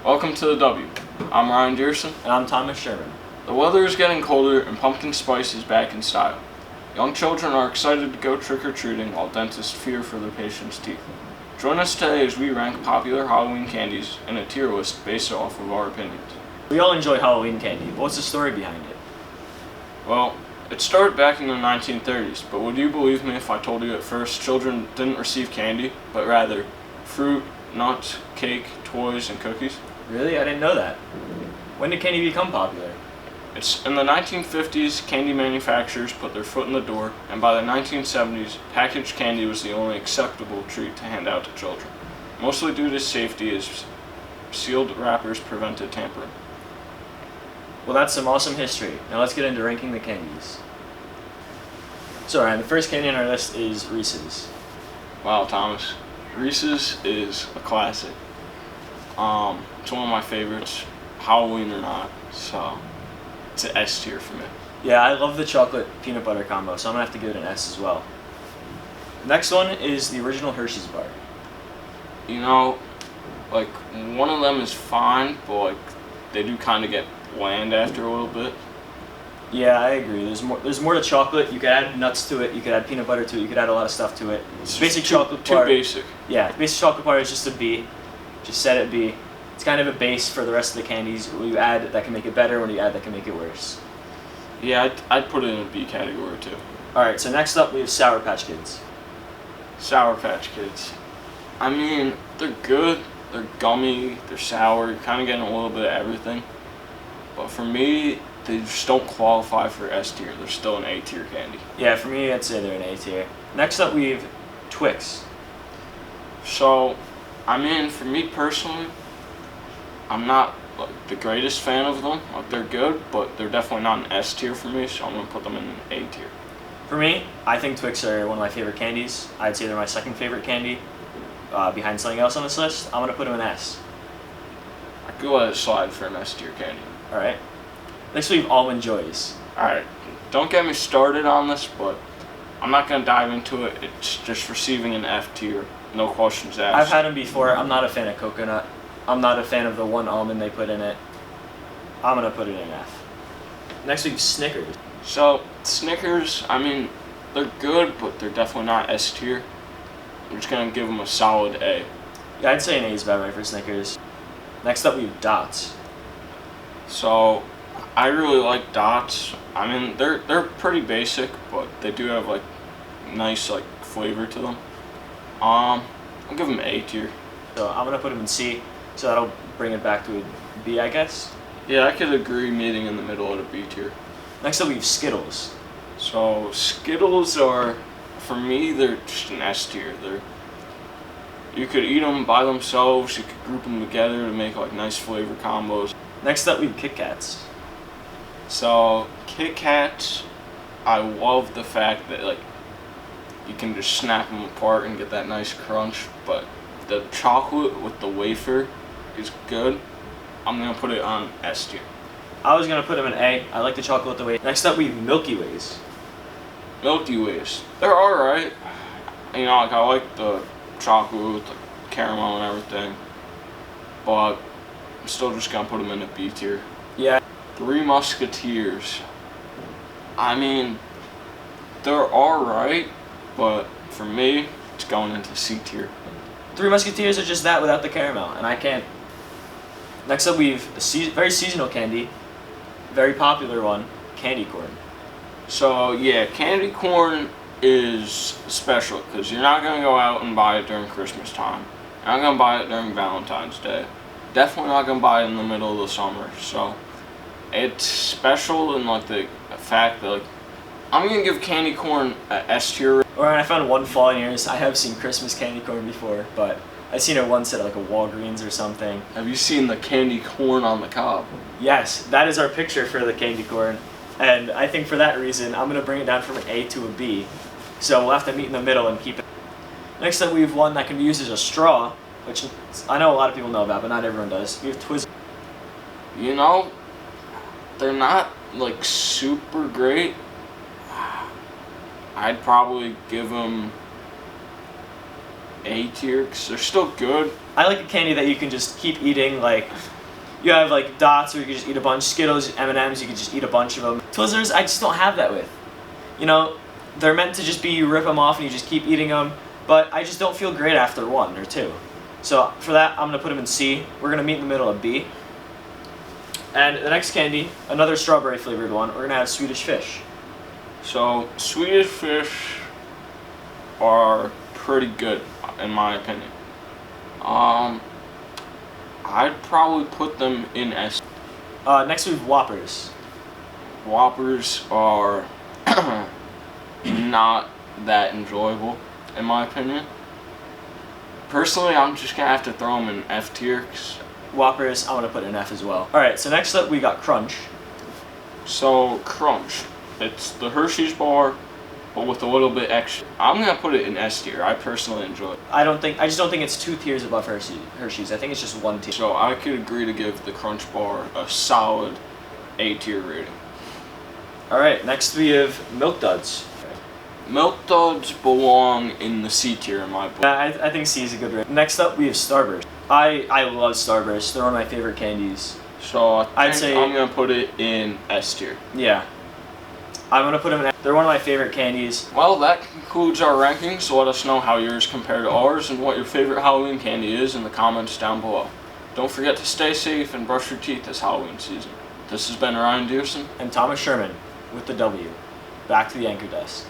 Welcome to the W. I'm Ryan Dierssen. And I'm Thomas Sherman. The weather is getting colder and pumpkin spice is back in style. Young children are excited to go trick-or-treating while dentists fear for their patients' teeth. Join us today as we rank popular Halloween candies in a tier list based off of our opinions. We all enjoy Halloween candy, but what's the story behind it? Well, it started back in the 1930s, but would you believe me if I told you at first children didn't receive candy, but rather fruit, nuts, cake, toys, and cookies? Really? I didn't know that. When did candy become popular? It's in the 1950s, candy manufacturers put their foot in the door, and by the 1970s, packaged candy was the only acceptable treat to hand out to children, mostly due to safety as sealed wrappers prevented tampering. Well, that's some awesome history. Now let's get into ranking the candies. So Ryan, the first candy on our list is Reese's. Wow, Thomas. Reese's is a classic. It's one of my favorites, Halloween or not, so it's an S tier for me. Yeah, I love the chocolate peanut butter combo, so I'm gonna have to give it an S as well. Next one is the original Hershey's bar. You know, like, one of them is fine, but like, they do kind of get bland after a little bit. Yeah, I agree. There's more to chocolate. You could add nuts to it. You could add peanut butter to it. You could add a lot of stuff to it. It's Basic too, chocolate too bar. basic. Yeah, basic chocolate bar is just a B. Just set it B. It's kind of a base for the rest of the candies. What you add that can make it better. What you add that can make it worse. Yeah, I'd put it in a B category too. All right. So next up we have Sour Patch Kids. Sour Patch Kids. I mean, they're good. They're gummy. They're sour. You're kind of getting a little bit of everything. But for me, they just don't qualify for S tier. They're still an A tier candy. Yeah, for me, I'd say they're an A tier. Next up, we have Twix. So, I mean, for me personally, I'm not like the greatest fan of them. Like, they're good, but they're definitely not an S tier for me, so I'm gonna put them in an A tier. For me, I think Twix are one of my favorite candies. I'd say they're my second favorite candy, behind something else on this list. I'm gonna put them in S. I could let it slide for an S tier candy. All right. Next, we have Almond Joys. Alright, don't get me started on this, but I'm not going to dive into it. It's just receiving an F tier. No questions asked. I've had them before. I'm not a fan of coconut. I'm not a fan of the one almond they put in it. I'm going to put it in F. Next, we have Snickers. So, Snickers, I mean, they're good, but they're definitely not S tier. I'm just going to give them a solid A. Yeah, I'd say an A is about right for Snickers. Next up, we have Dots. So, I really like Dots. I mean, they're pretty basic, but they do have like nice like flavor to them. I'll give them A tier. So I'm gonna put them in C. So that'll bring it back to a B, I guess. Yeah, I could agree meeting in the middle at a B tier. Next up we have Skittles. So Skittles are, for me, they're just an S tier. You could eat them by themselves. You could group them together to make like nice flavor combos. Next up we have Kit Kats. So, Kit Kats, I love the fact that like you can just snap them apart and get that nice crunch, but the chocolate with the wafer is good. I'm going to put it on S tier. I was going to put them in A. I like the chocolate with the wafer. Next up we have Milky Ways. Milky Ways, they're alright. You know, like I like the chocolate with the caramel and everything, but I'm still just going to put them in a B tier. Yeah. Three Musketeers. I mean, they're alright, but for me, it's going into C tier. Three Musketeers are just that without the caramel, and I can't. Next up, we have a very seasonal candy, very popular one, candy corn. So, yeah, candy corn is special because you're not going to go out and buy it during Christmas time. You're not going to buy it during Valentine's Day. Definitely not going to buy it in the middle of the summer, so it's special in like the fact that like I'm gonna give candy corn a S tier. Or I found one flaw in yours. I have seen Christmas candy corn before, but I've seen it once at like a Walgreens or something. Have you seen the candy corn on the cob? Yes, that is our picture for the candy corn, and I think for that reason I'm gonna bring it down from an A to a B. So we'll have to meet in the middle and keep it. Next up we have one that can be used as a straw, which I know a lot of people know about, but not everyone does. We have Twizzlers. You know, they're not like super great. I'd probably give them A tier because they're still good. I like a candy that you can just keep eating. Like, you have like Dots, where you can just eat a bunch. Skittles, M&Ms, you can just eat a bunch of them. Twizzlers, I just don't have that with. You know, they're meant to just be you rip them off and you just keep eating them. But I just don't feel great after 1 or 2. So for that, I'm gonna put them in C. We're gonna meet in the middle of B. And the next candy, another strawberry flavored one. We're gonna have Swedish Fish. So Swedish Fish are pretty good in my opinion. I'd probably put them in S. Next we have Whoppers. Whoppers are not that enjoyable in my opinion. Personally, I'm just gonna have to throw them in F tier. Whoppers, I'm gonna put in F as well. Alright, so next up we got Crunch. So Crunch, it's the Hershey's bar, but with a little bit extra. I'm gonna put it in S tier. I personally enjoy it. I just don't think it's 2 tiers above Hershey's. I think it's just 1 tier. So I could agree to give the Crunch bar a solid A tier rating. Alright, next we have Milk Duds. Milk Duds belong in the C tier in my book. I think C is a good rating. Next up we have Starburst. I love Starburst. They're one of my favorite candies. So I'd say I'm gonna put it in S tier. Yeah. I'm gonna put them in F. They're one of my favorite candies. Well, that concludes our rankings. So let us know how yours compare to ours and what your favorite Halloween candy is in the comments down below. Don't forget to stay safe and brush your teeth this Halloween season. This has been Ryan Dierssen And Thomas Sherman with the W. Back to the anchor desk.